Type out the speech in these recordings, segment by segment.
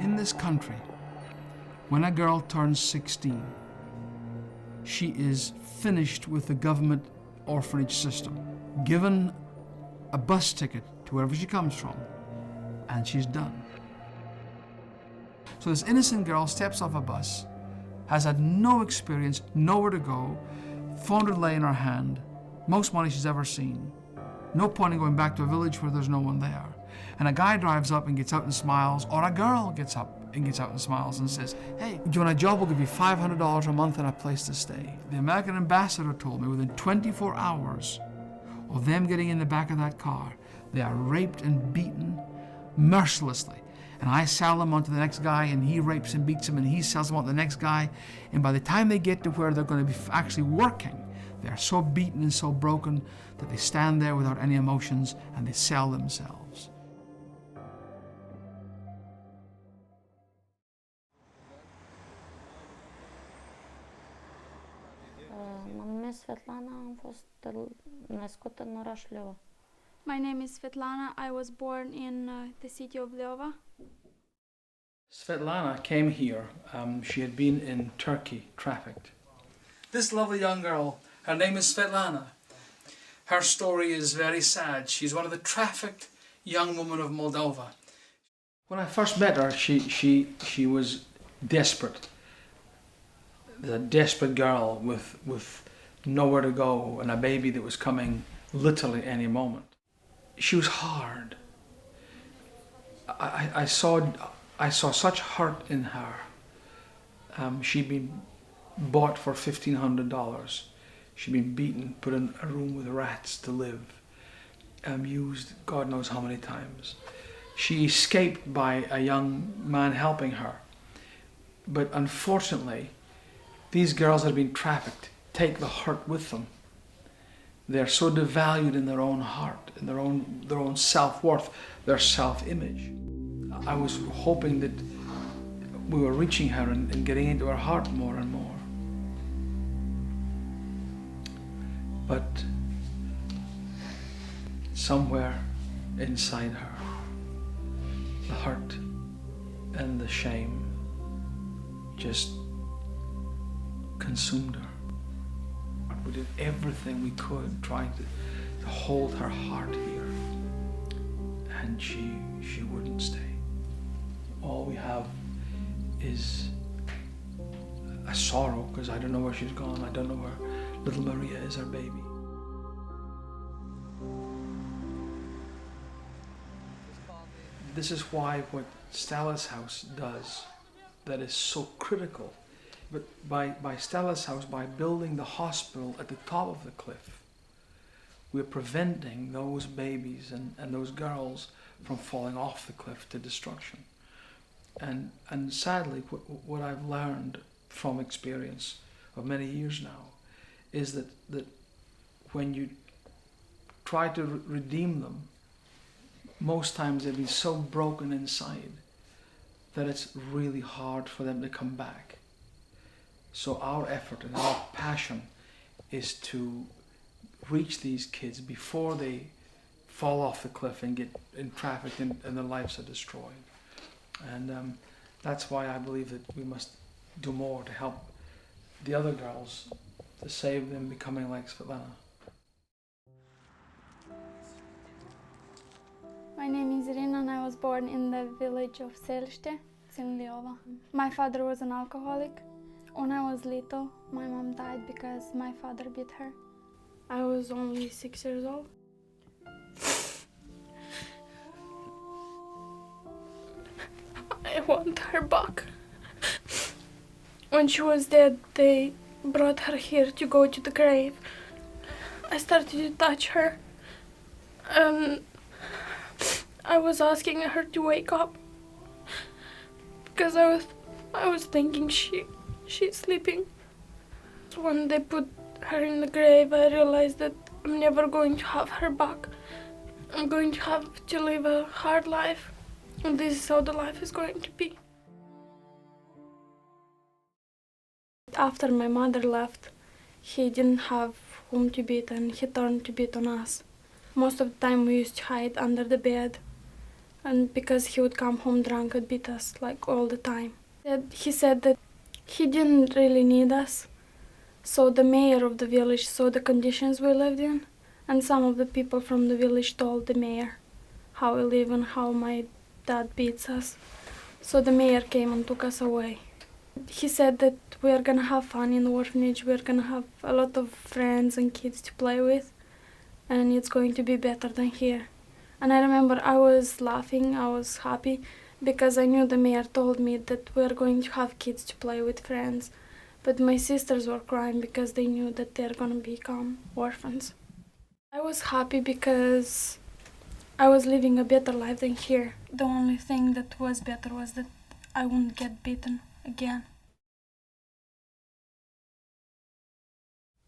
In this country, when a girl turns 16, she is finished with the government orphanage system, given a bus ticket to wherever she comes from, and she's done. So this innocent girl steps off a bus, has had no experience, nowhere to go, $400 lay in her hand, most money she's ever seen. No point in going back to a village where there's no one there. And a guy drives up and gets out and smiles, or a girl gets up and gets out and smiles and says, hey, do you want a job? We'll give you $500 a month and a place to stay. The American ambassador told me within 24 hours of them getting in the back of that car, they are raped and beaten mercilessly. And I sell them on to the next guy, and he rapes and beats them, and he sells them on to the next guy. And by the time they get to where they're going to be actually working, they're so beaten and so broken that they stand there without any emotions and they sell themselves. My name is Svetlana. I was born in the city of Lvova. Svetlana came here. She had been in Turkey, trafficked. This lovely young girl, her name is Svetlana. Her story is very sad. She's one of the trafficked young women of Moldova. When I first met her, she was desperate. A desperate girl with nowhere to go and a baby that was coming literally any moment. She was hard. I saw such hurt in her. She'd been bought for $1,500. She'd been beaten, put in a room with rats to live, used God knows how many times. She escaped by a young man helping her. But unfortunately, these girls that have been trafficked take the hurt with them. They're so devalued in their own heart, in their own self-worth, their self-image. I was hoping that we were reaching her and getting into her heart more and more. But somewhere inside her, the hurt and the shame just consumed her. We did everything we could trying to hold her heart here, and she wouldn't stay. All we have is a sorrow, because I don't know where she's gone. I don't know where little Maria is, our baby. This is why what Stella's house does that is so critical. But by Stella's house, by building the hospital at the top of the cliff, we're preventing those babies and those girls from falling off the cliff to destruction. And sadly, what I've learned from experience of many years now is that when you try to redeem them, most times they'll be so broken inside that it's really hard for them to come back. So our effort and our passion is to reach these kids before they fall off the cliff and get trafficked and their lives are destroyed. And that's why I believe that we must do more to help the other girls, to save them becoming like Svetlana. My name is Irina and I was born in the village of Selište, in Lvova. My father was an alcoholic. When I was little, my mom died because my father beat her. I was only 6 years old. I want her back. When she was dead, they brought her here to go to the grave. I started to touch her, and I was asking her to wake up because I was thinking she's sleeping. When they put her in the grave, I realized that I'm never going to have her back. I'm going to have to live a hard life, and this is how the life is going to be. After my mother left, he didn't have whom to beat, and he turned to beat on us. Most of the time we used to hide under the bed, and because he would come home drunk and beat us like all the time. He said that he didn't really need us, so the mayor of the village saw the conditions we lived in, and some of the people from the village told the mayor how we live and how my dad beats us. So the mayor came and took us away. He said that we are gonna have fun in the orphanage, we're gonna have a lot of friends and kids to play with, and it's going to be better than here. And I remember I was laughing, I was happy, because I knew the mayor told me that we're going to have kids to play with, friends. But my sisters were crying because they knew that they're gonna become orphans. I was happy because I was living a better life than here. The only thing that was better was that I wouldn't get beaten again.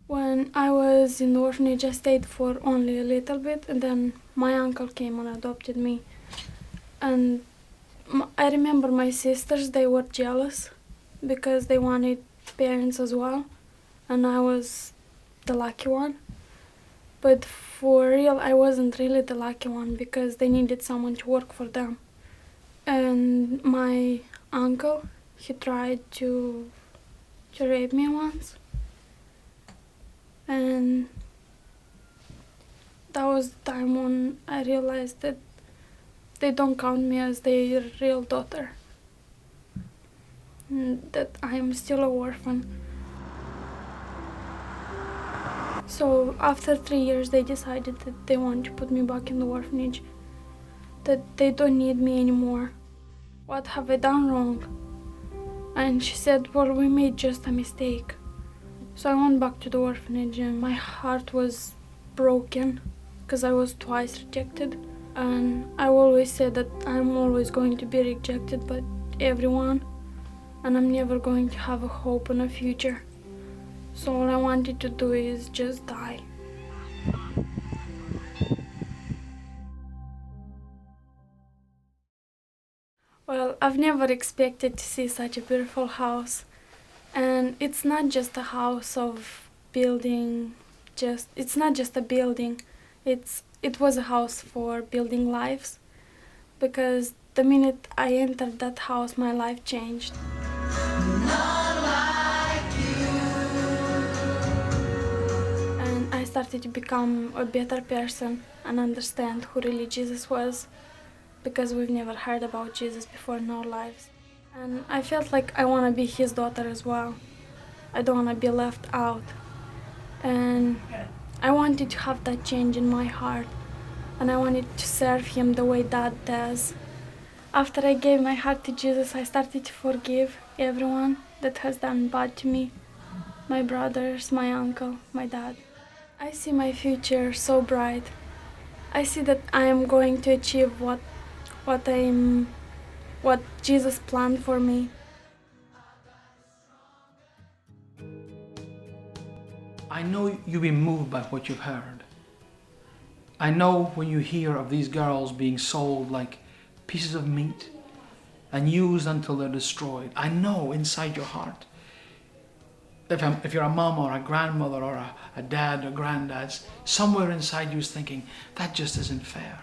When I was in the orphanage, I stayed for only a little bit, and then my uncle came and adopted me. And I remember my sisters, they were jealous because they wanted parents as well, and I was the lucky one. But for real, I wasn't really the lucky one because they needed someone to work for them. And my uncle, he tried to rape me once. And that was the time when I realized that they don't count me as their real daughter, and that I am still an orphan. So after 3 years, they decided that they want to put me back in the orphanage, that they don't need me anymore. What have I done wrong? And she said, well, we made just a mistake. So I went back to the orphanage, and my heart was broken because I was twice rejected. And I always said that I'm always going to be rejected by everyone, and I'm never going to have a hope and a future. So all I wanted to do is just die. Well, I've never expected to see such a beautiful house. And it's not just a house of building, it's not just a building. It was a house for building lives, because the minute I entered that house, my life changed. Not like you. And I started to become a better person and understand who really Jesus was, because we've never heard about Jesus before in our lives. And I felt like I want to be his daughter as well. I don't want to be left out. And I wanted to have that change in my heart. And I wanted to serve him the way Dad does. After I gave my heart to Jesus, I started to forgive everyone that has done bad to me. My brothers, my uncle, my dad. I see my future so bright. I see that I am going to achieve what Jesus planned for me. I know you've been moved by what you've heard. I know when you hear of these girls being sold like pieces of meat and used until they're destroyed. I know inside your heart, if you're a mom or a grandmother or a dad or granddad, somewhere inside you is thinking, that just isn't fair.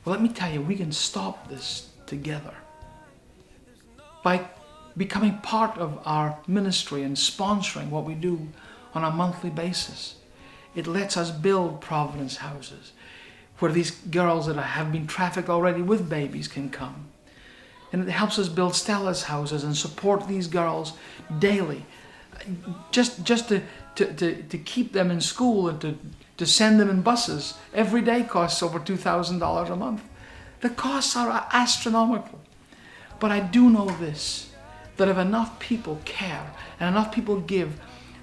Well, let me tell you, we can stop this together by becoming part of our ministry and sponsoring what we do on a monthly basis. It lets us build Providence houses where these girls that have been trafficked already with babies can come. And it helps us build Stella's houses and support these girls daily. Just to keep them in school and to send them in buses every day costs over $2,000 a month. The costs are astronomical. But I do know this, that if enough people care and enough people give,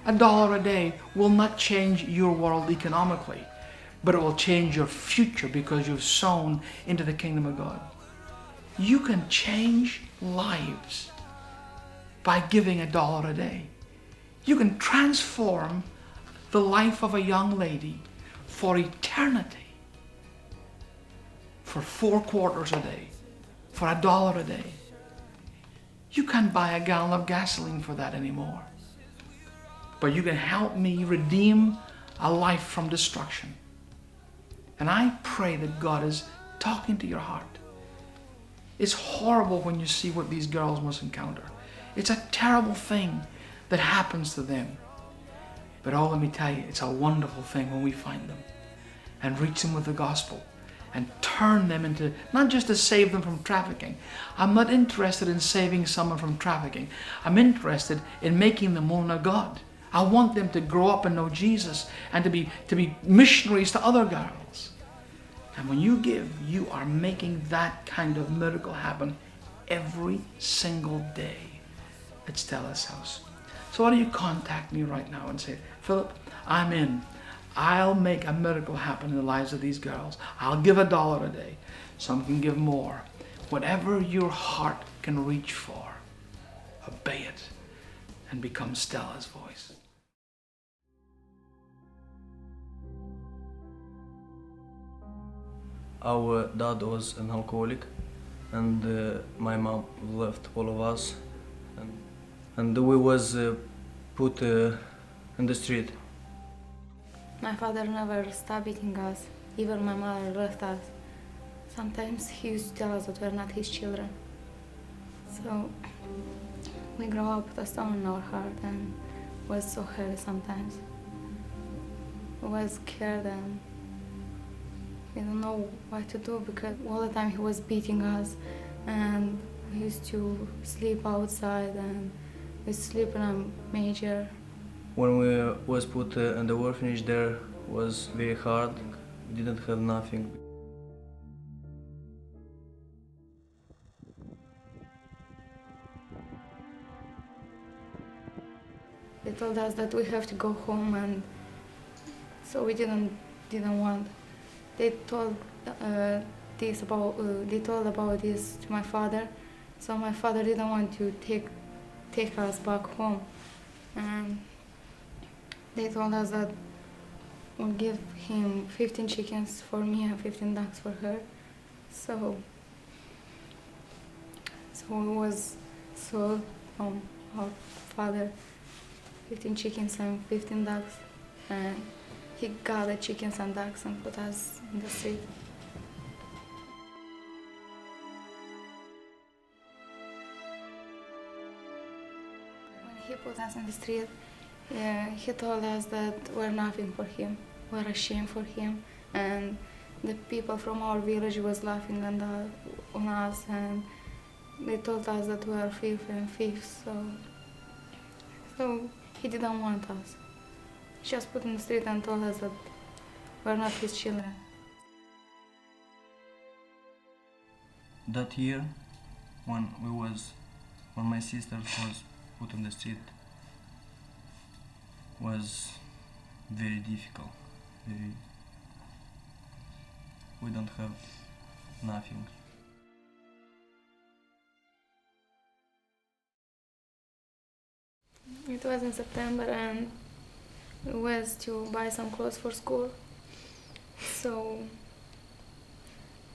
$1 a day will not change your world economically, but it will change your future because you've sown into the kingdom of God. You can change lives by giving $1 a day. You can transform the life of a young lady for eternity for 4 quarters a day, for $1 a day. You can't buy a gallon of gasoline for that anymore. But you can help me redeem a life from destruction. And I pray that God is talking to your heart. It's horrible when you see what these girls must encounter. It's a terrible thing that happens to them. But oh, let me tell you, it's a wonderful thing when we find them and reach them with the gospel and turn them into, not just to save them from trafficking. I'm not interested in saving someone from trafficking. I'm interested in making them more know God. I want them to grow up and know Jesus and to be missionaries to other girls. And when you give, you are making that kind of miracle happen every single day at Stella's house. So why don't you contact me right now and say, Philip, I'm in. I'll make a miracle happen in the lives of these girls. I'll give $1 a day. Some can give more. Whatever your heart can reach for, obey it and become Stella's voice. Our dad was an alcoholic, and my mom left all of us, and we was put in the street. My father never stopped beating us, even my mother left us. Sometimes he used to tell us that we're not his children. So we grew up with a stone in our heart and it was so heavy sometimes. We was scared and we don't know what to do because all the time he was beating us and we used to sleep outside and we sleep in a manger. When we was put in the orphanage, there was very hard. We didn't have nothing. They told us that we have to go home, and so we didn't want. They told they told about this to my father, so my father didn't want to take us back home, and they told us that we'll give him 15 chickens for me and 15 ducks for her. So it was sold from our father 15 chickens and 15 ducks, and he got the chickens and ducks and put us in the street. When he put us in the street, he told us that we're nothing for him, we're a shame for him, and the people from our village was laughing on us, and they told us that we are thieves, so he didn't want us. He just put in the street and told us that we're not his children. That year, when my sister was put on the street, was very difficult. We don't have nothing. It was in September and we was to buy some clothes for school. So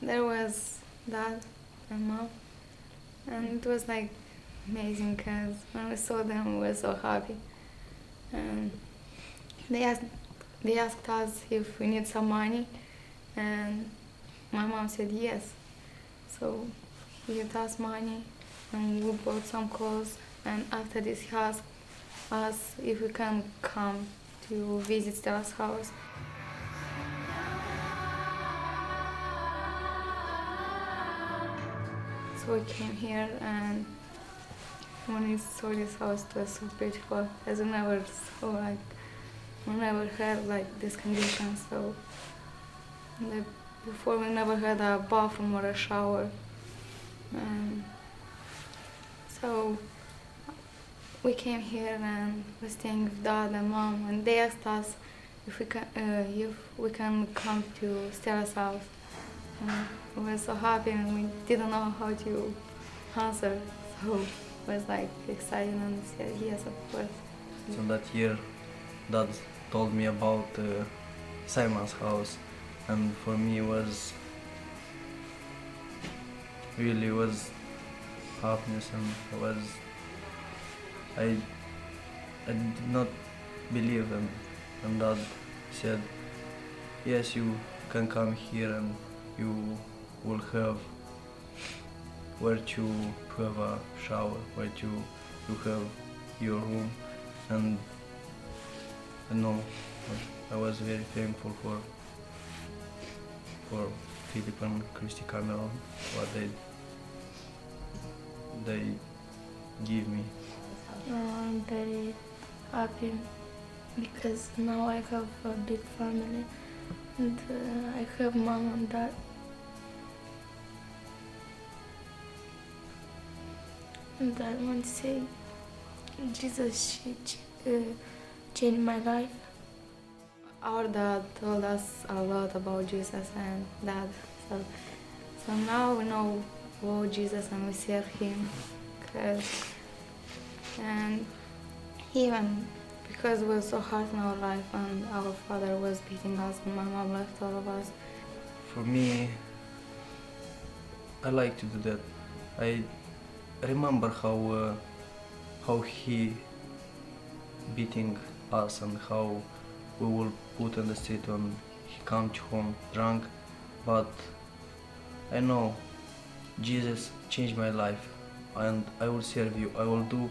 there was Dad and Mom, and it was like amazing because when we saw them we were so happy. And they asked us if we need some money, and my mom said yes. So he gave us money and we bought some clothes, and after this he asked us if we can come to visit Stella's house. So we came here, and when we saw this house, it was so beautiful. As we never saw, we never had this condition. So before we never had a bathroom or a shower. So we came here and we're staying with Dad and Mom, and they asked us if we can come to Stella's house. And we were so happy and we didn't know how to answer, so it was exciting, and we said yes, of course. So that year, Dad told me about Simon's house, and for me was happiness, and I did not believe him, and Dad said, yes, you can come here and you have where to have a shower, where to you have your room, and I know I was very thankful for Philip and Christy Cameron, what they give me. I'm very happy because now I have a big family and I have mom and dad. And I want to say Jesus changed my life. Our dad told us a lot about Jesus and Dad. So now we know about Jesus and we serve Him. And even because it was so hard in our life and our father was beating us and my mom left all of us. For me, I like to do that. I remember how he beating us and how we will put on the street when he come to home drunk. But I know Jesus changed my life and I will serve you. I will do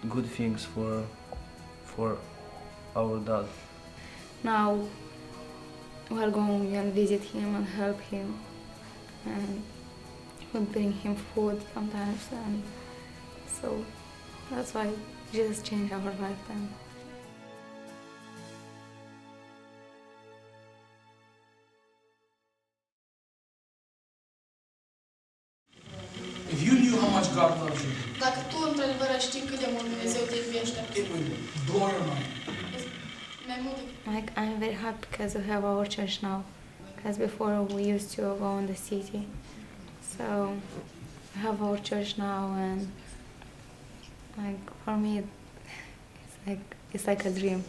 good things for our dad. Now we're going and visit him and help him and we bring him food sometimes, and so that's why Jesus changed our life then. If you knew how much God loves you, Dacă tu într-adevăr ai ști cât de mult Dumnezeu te iubește, it would blow your mind. mai mult Like, I'm very happy because we have our church now, because before we used to go in the city. So we have our church now, and like for me it's like a dream.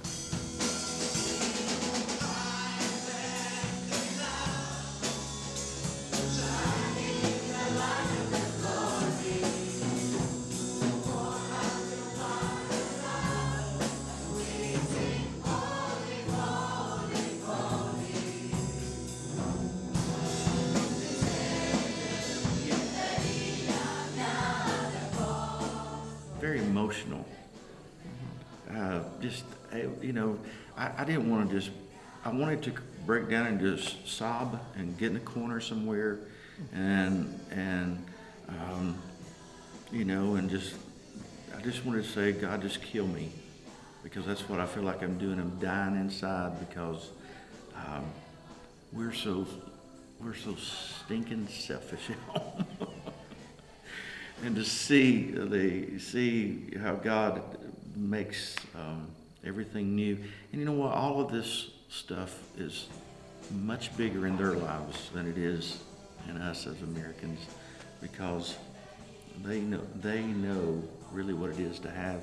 Very emotional. I didn't want to just, I wanted to break down and just sob and get in a corner somewhere and I just wanted to say, God, just kill me, because that's what I feel like I'm doing. I'm dying inside because we're so stinking selfish at home. And to see how God makes everything new. And you know what? All of this stuff is much bigger in their lives than it is in us as Americans, because they know really what it is to have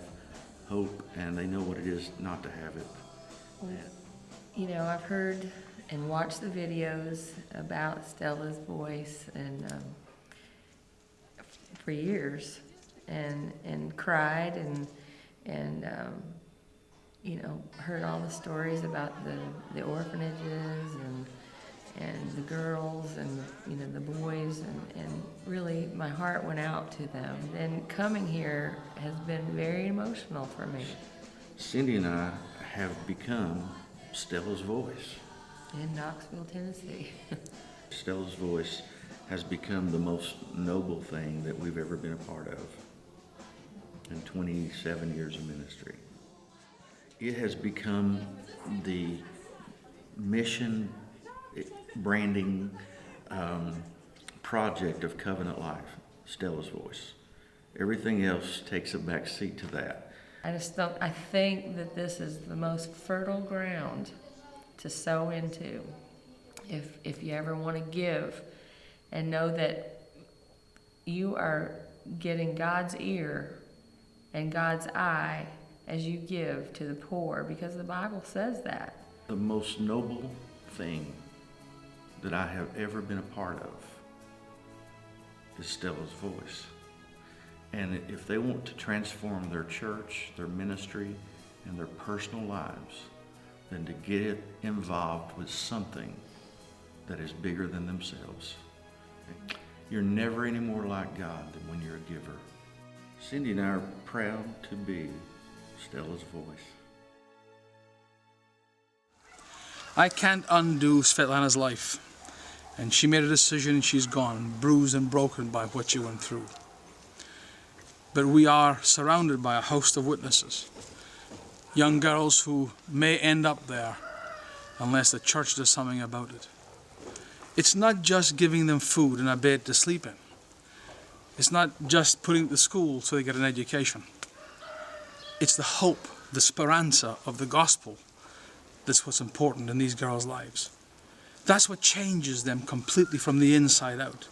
hope, and they know what it is not to have it. You know, I've heard and watched the videos about Stella's voice and for years, and cried and heard all the stories about the orphanages and the girls and the boys, and really my heart went out to them. And coming here has been very emotional for me. Cindy and I have become Stella's voice. In Knoxville, Tennessee. Stella's voice has become the most noble thing that we've ever been a part of in 27 years of ministry. It has become the mission branding project of Covenant Life, Stella's voice. Everything else takes a back seat to that. I think that this is the most fertile ground to sow into if you ever want to give, and know that you are getting God's ear and God's eye as you give to the poor, because the Bible says that. The most noble thing that I have ever been a part of is Stella's voice. And if they want to transform their church, their ministry, and their personal lives, then to get it involved with something that is bigger than themselves. You're never any more like God than when you're a giver. Cindy and I are proud to be Stella's voice. I can't undo Svetlana's life, and she made a decision and she's gone, bruised and broken by what she went through. But we are surrounded by a host of witnesses, young girls who may end up there unless the church does something about it. It's not just giving them food and a bed to sleep in. It's not just putting them to school so they get an education. It's the hope, the speranza of the gospel that's what's important in these girls' lives. That's what changes them completely from the inside out.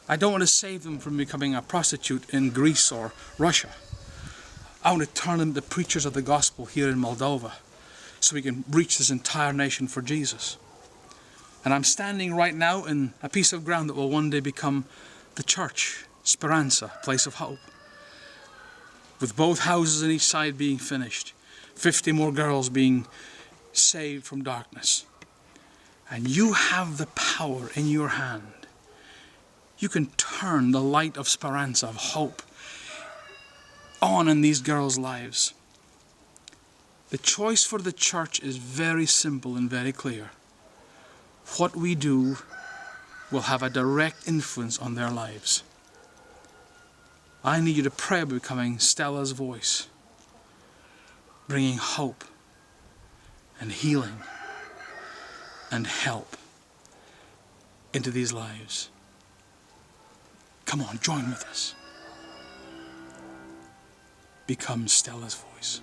I don't want to save them from becoming a prostitute in Greece or Russia. I want to turn them to preachers of the gospel here in Moldova so we can reach this entire nation for Jesus. And I'm standing right now in a piece of ground that will one day become the church, Speranza, place of hope. With both houses on each side being finished, 50 more girls being saved from darkness. And you have the power in your hand. You can turn the light of Speranza, of hope, on in these girls' lives. The choice for the church is very simple and very clear. What we do will have a direct influence on their lives. I need you to pray about becoming Stella's voice, bringing hope and healing and help into these lives. Come on, join with us. Become Stella's voice.